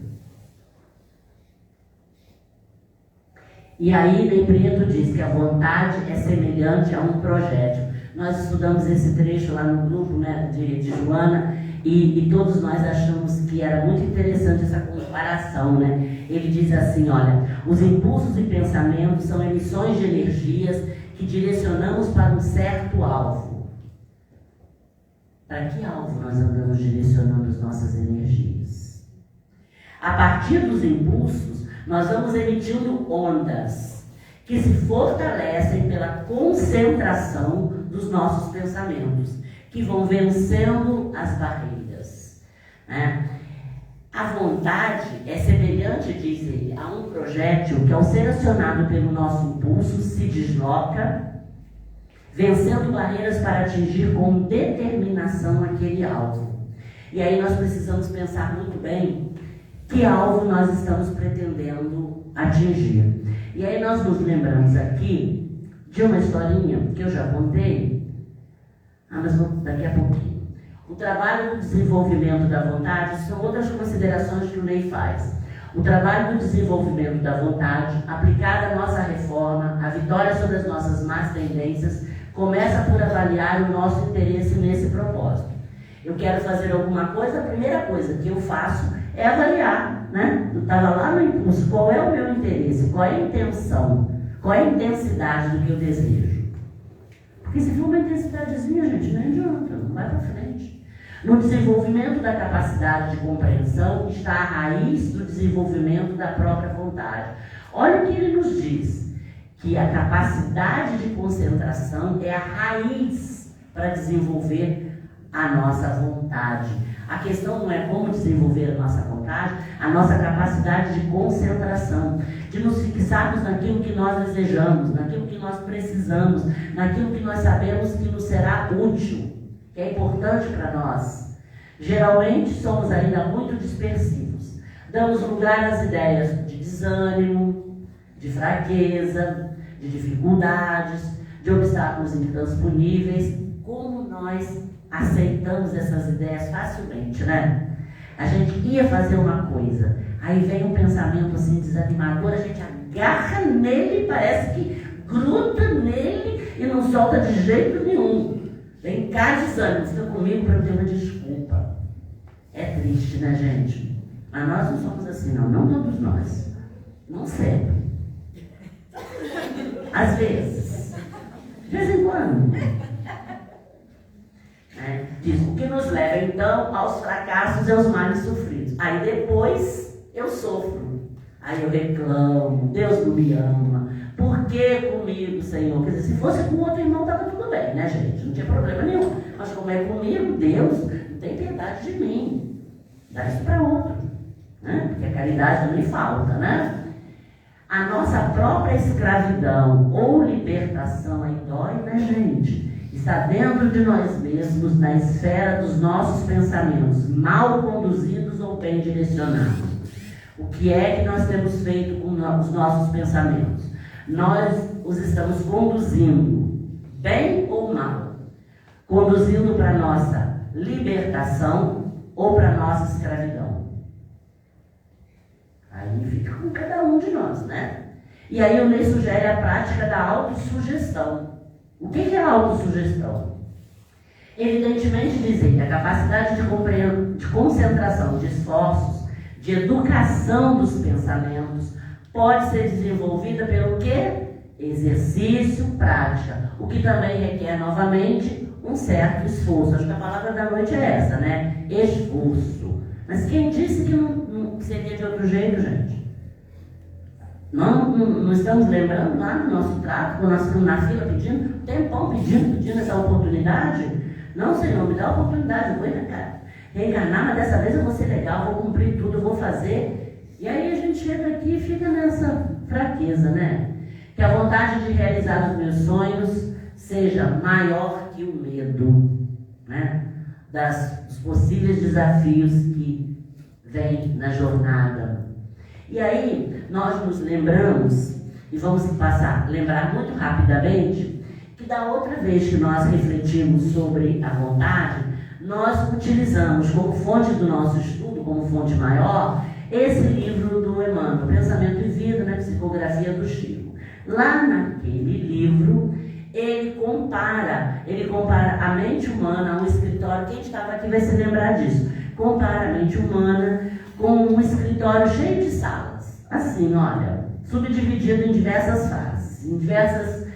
E aí, Ney Preto diz que a vontade é semelhante a um projétil. Nós estudamos esse trecho lá no grupo, né, de Joana, e todos nós achamos que era muito interessante essa comparação, né? Ele diz assim, olha, os impulsos e pensamentos são emissões de energias que direcionamos para um certo alvo. Para que alvo nós andamos direcionando as nossas energias? A partir dos impulsos, nós vamos emitindo ondas que se fortalecem pela concentração dos nossos pensamentos, que vão vencendo as barreiras. Né? A vontade é semelhante, diz ele, a um projétil que, ao ser acionado pelo nosso impulso, se desloca, vencendo barreiras para atingir com determinação aquele alvo. E aí nós precisamos pensar muito bem que alvo nós estamos pretendendo atingir. E aí nós nos lembramos aqui de uma historinha que eu já contei, mas daqui a pouquinho. O trabalho do desenvolvimento da vontade são outras considerações que o Ney faz. O trabalho do desenvolvimento da vontade, aplicada à nossa reforma, a vitória sobre as nossas más tendências, começa por avaliar o nosso interesse nesse propósito. Eu quero fazer alguma coisa, a primeira coisa que eu faço é avaliar, né? Eu estava lá no impulso, qual é o meu interesse, qual é a intenção, qual é a intensidade do que eu desejo. Porque se for uma intensidadezinha, gente, não adianta, não vai para frente. No desenvolvimento da capacidade de compreensão está a raiz do desenvolvimento da própria vontade. Olha o que ele nos diz, que a capacidade de concentração é a raiz para desenvolver a nossa vontade. A questão não é como desenvolver a nossa vontade, a nossa capacidade de concentração, de nos fixarmos naquilo que nós desejamos, naquilo que nós precisamos, naquilo que nós sabemos que nos será útil, que é importante para nós. Geralmente somos ainda muito dispersivos. Damos lugar às ideias de desânimo, de fraqueza, de dificuldades, de obstáculos intransponíveis. Como nós aceitamos essas ideias facilmente, né? A gente ia fazer uma coisa, aí vem um pensamento assim desanimador, a gente agarra nele, parece que gruda nele e não solta de jeito nenhum. Vem cá, desânimo, fica comigo para eu ter uma desculpa. É triste, né, gente? Mas nós não somos assim, não todos nós. Não sempre. Às vezes. De vez em quando. Diz, o que nos leva então aos fracassos e aos males sofridos. Aí depois eu sofro. Aí eu reclamo, Deus não me ama. Por que comigo, Senhor? Quer dizer, se fosse com outro irmão, estava tudo bem, né, gente? Não tinha problema nenhum. Mas como é comigo, Deus não tem piedade de mim. Dá isso para outro. Né? Porque a caridade também falta, né? A nossa própria escravidão ou libertação aí dói, né, gente? Está dentro de nós mesmos, na esfera dos nossos pensamentos, mal conduzidos ou bem direcionados. O que é que nós temos feito com os nossos pensamentos? Nós os estamos conduzindo, bem ou mal? Conduzindo para a nossa libertação ou para a nossa escravidão? Aí fica com cada um de nós, né? E aí o Ney sugere a prática da autossugestão. O que é a autossugestão? Evidentemente, diz ele, a capacidade de concentração de esforços, de educação dos pensamentos, pode ser desenvolvida pelo quê? Exercício, prática, o que também requer novamente um certo esforço. Acho que a palavra da noite é essa, né? Esforço. Mas quem disse que não seria de outro jeito, gente? Não estamos lembrando lá no nosso trato, quando nós ficamos na fila pedindo, tempão pedindo essa oportunidade? Não, Senhor, me dá a oportunidade, eu vou reencarnar, mas dessa vez eu vou ser legal, vou cumprir tudo, eu vou fazer. E aí a gente chega aqui e fica nessa fraqueza, né? Que a vontade de realizar os meus sonhos seja maior que o medo, né? Dos possíveis desafios que vêm na jornada. E aí nós nos lembramos, e vamos lembrar muito rapidamente, que da outra vez que nós refletimos sobre a vontade, nós utilizamos como fonte do nosso estudo, como fonte maior, esse livro do Emmanuel, Pensamento e Vida, na Psicografia do Chico. Lá naquele livro, ele compara a mente humana a um escritório. Quem estava aqui vai se lembrar disso. Compara a mente humana com um escritório cheio de salas. Assim, olha, subdividido em diversas fases, em diversas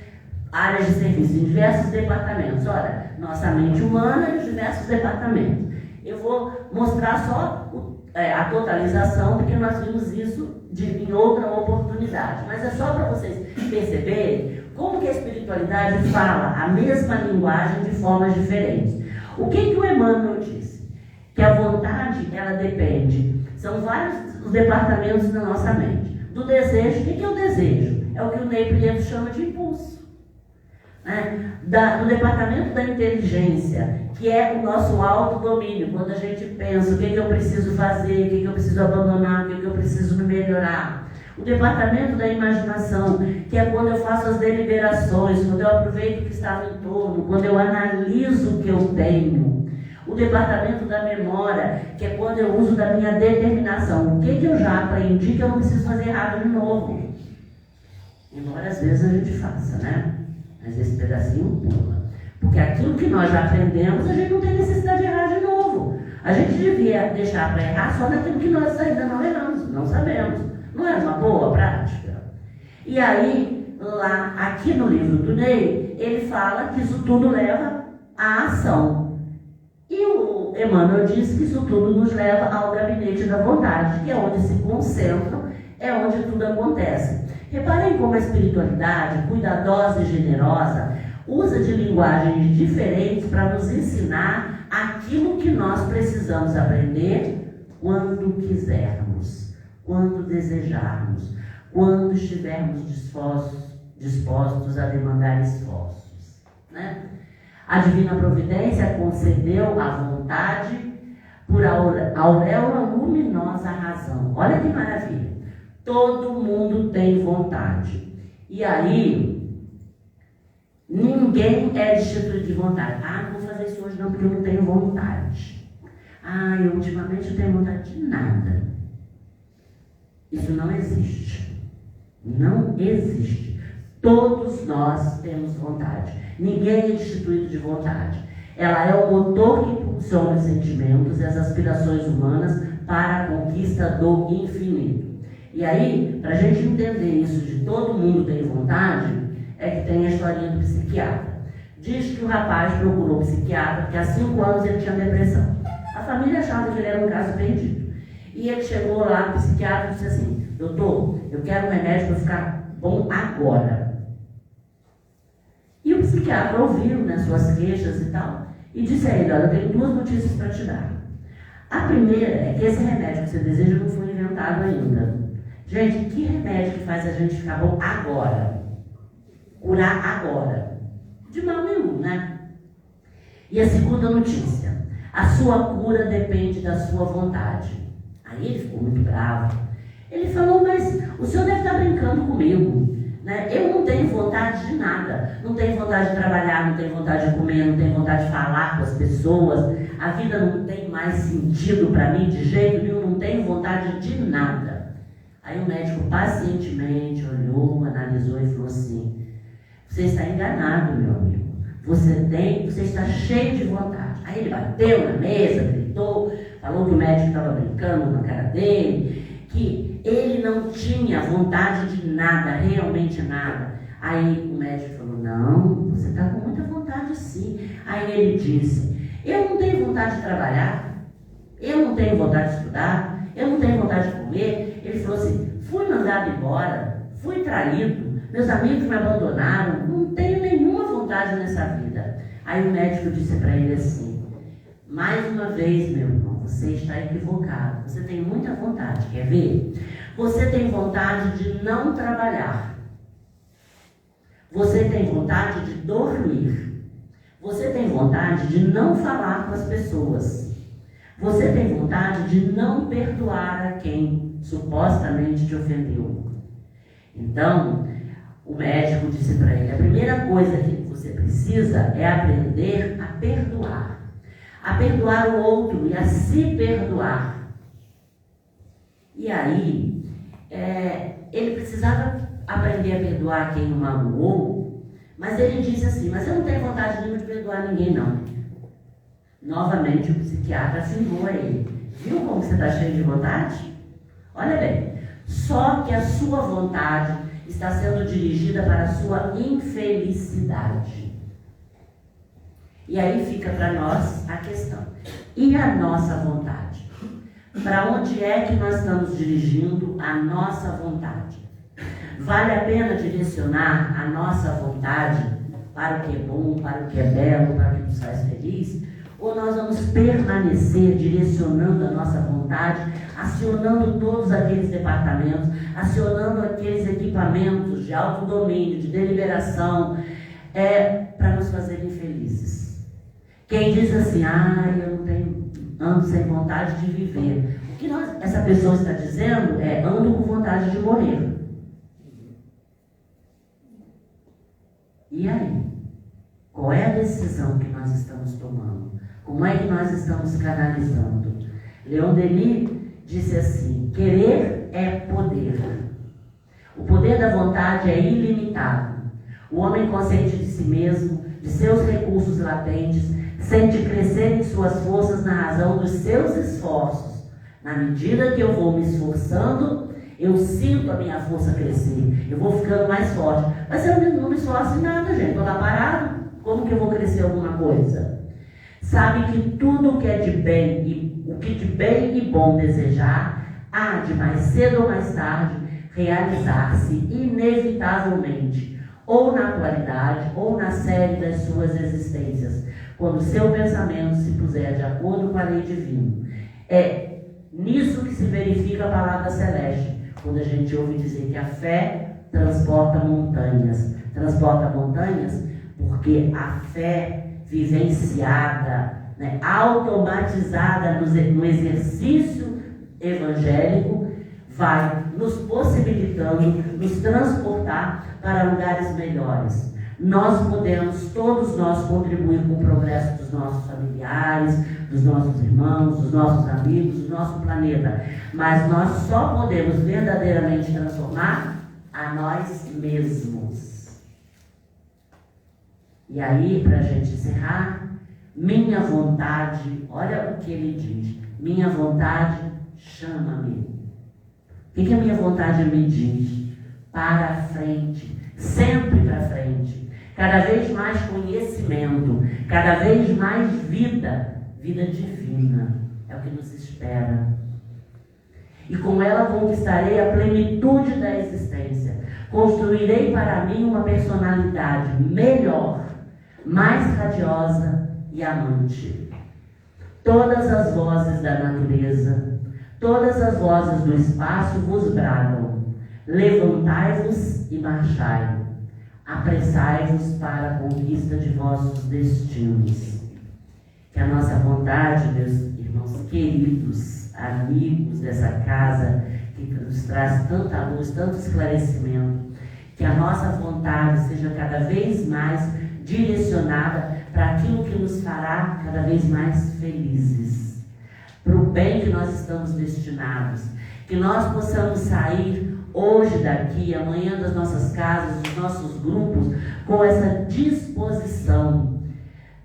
áreas de serviço, em diversos departamentos. Olha, nossa mente humana e os diversos departamentos. Eu vou mostrar só a totalização, porque nós vimos isso em outra oportunidade. Mas é só para vocês perceberem como que a espiritualidade fala a mesma linguagem de formas diferentes. O que o Emmanuel disse? Que a vontade, ela depende. São vários os departamentos da nossa mente. Do desejo, o que é o desejo? É o que o Ney Prieto chama de impulso. Né? Do departamento da inteligência, que é o nosso autodomínio, quando a gente pensa o que eu preciso fazer, o que eu preciso abandonar, o que eu preciso melhorar. O departamento da imaginação, que é quando eu faço as deliberações, quando eu aproveito o que está no entorno, quando eu analiso o que eu tenho. O departamento da memória, que é quando eu uso da minha determinação. O que eu já aprendi que eu não preciso fazer errado de novo. Embora às vezes a gente faça, né? Mas esse pedacinho pula. Porque aquilo que nós já aprendemos, a gente não tem necessidade de errar de novo. A gente devia deixar para errar só naquilo que nós ainda não erramos, não sabemos. Não é uma boa prática? E aí, lá, aqui no livro do Ney, ele fala que isso tudo leva à ação. E o Emmanuel diz que isso tudo nos leva ao gabinete da vontade, que é onde se concentram, é onde tudo acontece. Reparem como a espiritualidade, cuidadosa e generosa, usa de linguagens diferentes para nos ensinar aquilo que nós precisamos aprender quando quisermos, quando desejarmos, quando estivermos dispostos a demandar esforços. Né? A Divina Providência concedeu a vontade por auréola luminosa razão. Olha que maravilha. Todo mundo tem vontade. E aí, ninguém é destituído de vontade. Ah, não vou fazer isso hoje não, porque eu não tenho vontade. Ah, eu ultimamente não tenho vontade de nada. Isso não existe. Não existe. Todos nós temos vontade. Ninguém é destituído de vontade. Ela é o motor que impulsiona os sentimentos e as aspirações humanas para a conquista do infinito. E aí, para a gente entender isso de todo mundo tem vontade, é que tem a historinha do psiquiatra. Diz que o rapaz procurou o psiquiatra porque há 5 anos ele tinha depressão. A família achava que ele era um caso perdido. E ele chegou lá no psiquiatra e disse assim: doutor, eu quero um remédio para ficar bom agora. E o psiquiatra ouviu, né, suas queixas e tal, e disse a ele: olha, eu tenho 2 notícias para te dar. A primeira é que esse remédio que você deseja não foi inventado ainda. Gente, que remédio que faz a gente ficar bom agora? Curar agora? De mal nenhum, né? E a segunda notícia: a sua cura depende da sua vontade. Aí ele ficou muito bravo. Ele falou: mas o senhor deve estar brincando comigo, né? Eu não tenho vontade de nada. Não tenho vontade de trabalhar, não tenho vontade de comer, não tenho vontade de falar com as pessoas. A vida não tem mais sentido para mim de jeito nenhum, não tenho vontade de nada. Aí o médico pacientemente olhou, analisou e falou assim: você está enganado, meu amigo. Você está cheio de vontade. Aí ele bateu na mesa, gritou, falou que o médico estava brincando na cara dele, que ele não tinha vontade de nada, realmente nada. Aí o médico falou, não, você está com muita vontade sim. Aí ele disse, eu não tenho vontade de trabalhar, eu não tenho vontade de estudar, eu não tenho vontade de comer. Ele falou assim, fui mandado embora, fui traído, meus amigos me abandonaram, não tenho nenhuma vontade nessa vida. Aí o médico disse para ele assim, mais uma vez, meu irmão, você está equivocado, você tem muita vontade, quer ver? Você tem vontade de não trabalhar, você tem vontade de dormir, você tem vontade de não falar com as pessoas, você tem vontade de não perdoar a quem supostamente te ofendeu. Então, o médico disse para ele, a primeira coisa que você precisa é aprender a perdoar o outro e a se perdoar. E aí, ele precisava aprender a perdoar quem o magoou, mas ele disse assim, mas eu não tenho vontade nenhuma de perdoar ninguém não. Novamente o psiquiatra afirmou a ele, viu como você está cheio de vontade? Olha bem, só que a sua vontade está sendo dirigida para a sua infelicidade. E aí fica para nós a questão, e a nossa vontade? Para onde é que nós estamos dirigindo a nossa vontade? Vale a pena direcionar a nossa vontade para o que é bom, para o que é belo, para o que nos faz feliz? Ou nós vamos permanecer direcionando a nossa vontade, acionando todos aqueles departamentos, acionando aqueles equipamentos de autodomínio, de deliberação, para nos fazerem felizes? Quem diz assim, eu não ando sem vontade de viver. O que essa pessoa está dizendo é, ando com vontade de morrer. E aí? Qual é a decisão que nós estamos tomando? Como é que nós estamos canalizando? Leon Denis disse assim, querer é poder. O poder da vontade é ilimitado. O homem consciente de si mesmo, de seus recursos latentes, sente crescer em suas forças na razão dos seus esforços. Na medida que eu vou me esforçando, eu sinto a minha força crescer. Eu vou ficando mais forte. Mas eu não me esforço em nada, gente. Estou lá parado. Como que eu vou crescer alguma coisa? Sabe que tudo o que é de bem e o que de bem e bom desejar, há de mais cedo ou mais tarde realizar-se inevitavelmente, ou na atualidade, ou na série das suas existências, quando seu pensamento se puser de acordo com a lei divina. É nisso que se verifica a palavra celeste, quando a gente ouve dizer que a fé transporta montanhas. Transporta montanhas porque a fé vivenciada, automatizada no exercício evangélico, vai nos possibilitando, nos transportar para lugares melhores. Nós podemos, todos nós, contribuir com o progresso dos nossos familiares, dos nossos irmãos, dos nossos amigos, do nosso planeta. Mas nós só podemos verdadeiramente transformar a nós mesmos. E aí, para a gente encerrar, minha vontade, olha o que ele diz, minha vontade chama-me. O que a minha vontade me diz? Para frente, sempre para frente. Cada vez mais conhecimento, cada vez mais vida divina, é o que nos espera. E com ela conquistarei a plenitude da existência. Construirei para mim uma personalidade melhor, mais radiosa e amante. Todas as vozes da natureza, todas as vozes do espaço vos bradam. Levantai-vos e marchai. Apressai-vos para a conquista de vossos destinos. Que a nossa vontade, meus irmãos queridos, amigos dessa casa, que nos traz tanta luz, tanto esclarecimento, que a nossa vontade seja cada vez mais direcionada para aquilo que nos fará cada vez mais felizes, para o bem que nós estamos destinados, que nós possamos sair hoje daqui, amanhã das nossas casas, dos nossos grupos, com essa disposição,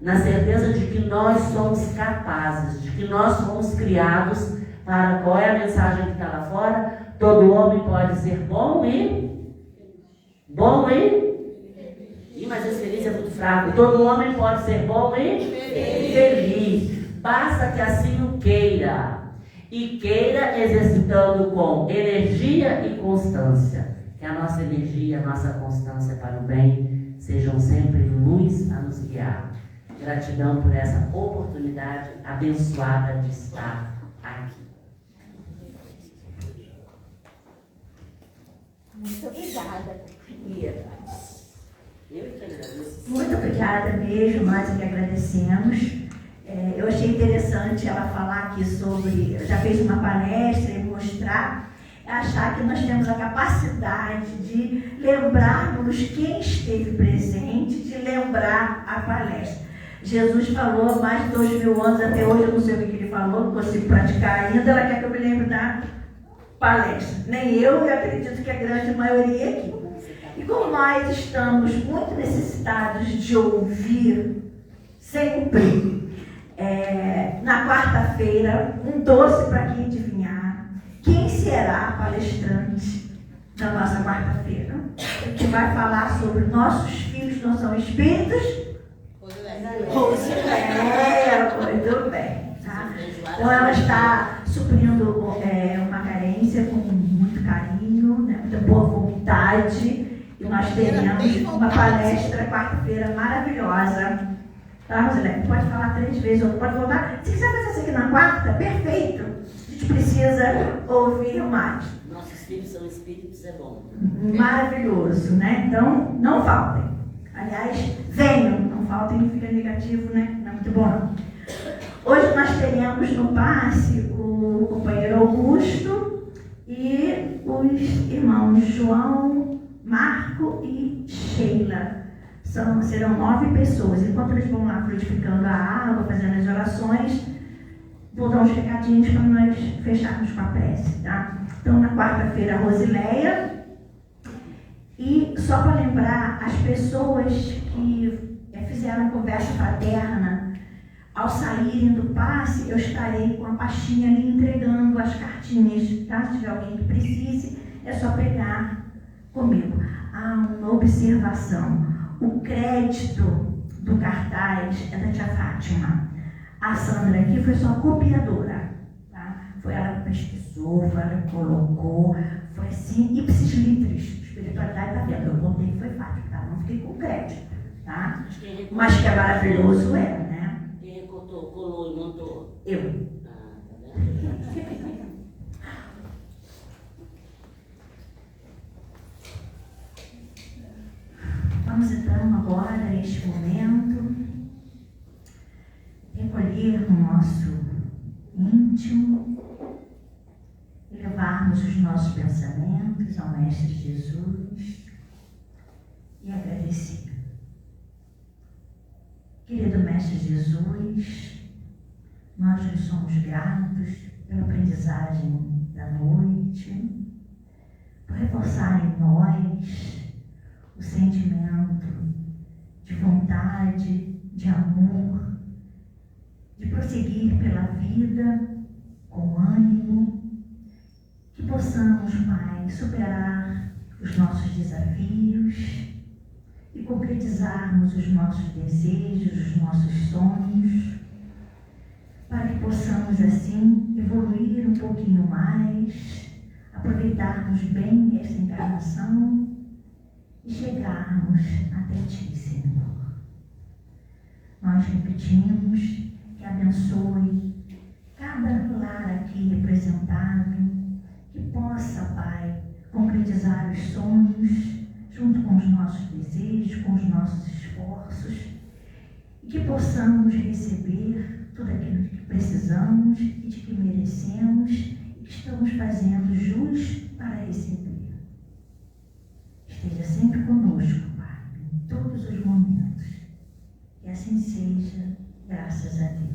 na certeza de que nós somos capazes, de que nós fomos criados para, qual é a mensagem que está lá fora? Todo homem pode ser bom e mas esse feliz é muito fraco. Todo homem pode ser bom e feliz. Basta que assim o queira. E queira exercitando com energia e constância. Que a nossa energia, a nossa constância para o bem sejam sempre luz a nos guiar. Gratidão por essa oportunidade abençoada de estar aqui. Muito obrigada, companheira. Eu que agradeço. Muito obrigada mesmo, nós que agradecemos. Eu achei interessante ela falar aqui sobre, já fez uma palestra e mostrar, achar que nós temos a capacidade de lembrarmos quem esteve presente, de lembrar a palestra. Jesus falou há mais de 2000 anos, até hoje eu não sei o que ele falou, não consigo praticar ainda, ela quer que eu me lembre da palestra. Nem eu acredito que a grande maioria aqui. E como nós estamos muito necessitados de ouvir sempre, na quarta-feira, um doce para quem adivinhar, quem será a palestrante da nossa quarta-feira? Que vai falar sobre nossos filhos não são espíritos? Muito bem. Tá? Então ela está suprindo uma carência com muito carinho, né, muita boa vontade. E nós teremos uma palestra quarta-feira maravilhosa. Tá, Rosilene? Pode falar 3 vezes, ou pode voltar. Se quiser fazer isso aqui na quarta, perfeito. A gente precisa ouvir mais. Nossos filhos são espíritos, é bom. Maravilhoso, né? Então, não faltem. Aliás, venham, não faltem, não fica negativo, né? Não é muito bom, não. Hoje nós teremos no passe o companheiro Augusto e os irmãos João, Marco e Sheila. Serão 9 pessoas. Enquanto eles vão lá frutificando a água, fazendo as orações, vou dar uns recadinhos para nós fecharmos com a prece, tá? Então, na quarta-feira, a Rosileia. E só para lembrar, as pessoas que fizeram a conversa fraterna, ao saírem do passe, eu estarei com a pastinha ali entregando as cartinhas, tá? Se tiver alguém que precise, é só pegar comigo. Uma observação. O crédito do cartaz é da tia Fátima. A Sandra aqui foi só copiadora, tá? Foi ela que pesquisou, foi ela que colocou, foi assim, ipsis litteris. Espiritualidade tá vendo, eu contei que foi Fátima, tá? Não fiquei com crédito, tá? Mas que é maravilhoso né? Quem recortou, colou e montou? Eu. Tá vendo? Vamos então agora, neste momento, recolher o nosso íntimo e levarmos os nossos pensamentos ao Mestre Jesus e agradecer. Querido Mestre Jesus, nós lhe somos gratos pela aprendizagem da noite, por reforçar em nós o sentimento de vontade, de amor, de prosseguir pela vida com ânimo, que possamos, Pai, superar os nossos desafios e concretizarmos os nossos desejos, os nossos sonhos, para que possamos, assim, evoluir um pouquinho mais, aproveitarmos bem esta encarnação e chegarmos até Ti, Senhor. Nós repetimos que abençoe cada lar aqui representado, que possa, Pai, concretizar os sonhos junto com os nossos desejos, com os nossos esforços, e que possamos receber tudo aquilo que precisamos e de que merecemos e que estamos fazendo jus para receber. Esteja sempre conosco, Pai, em todos os momentos. Que assim seja, graças a Deus.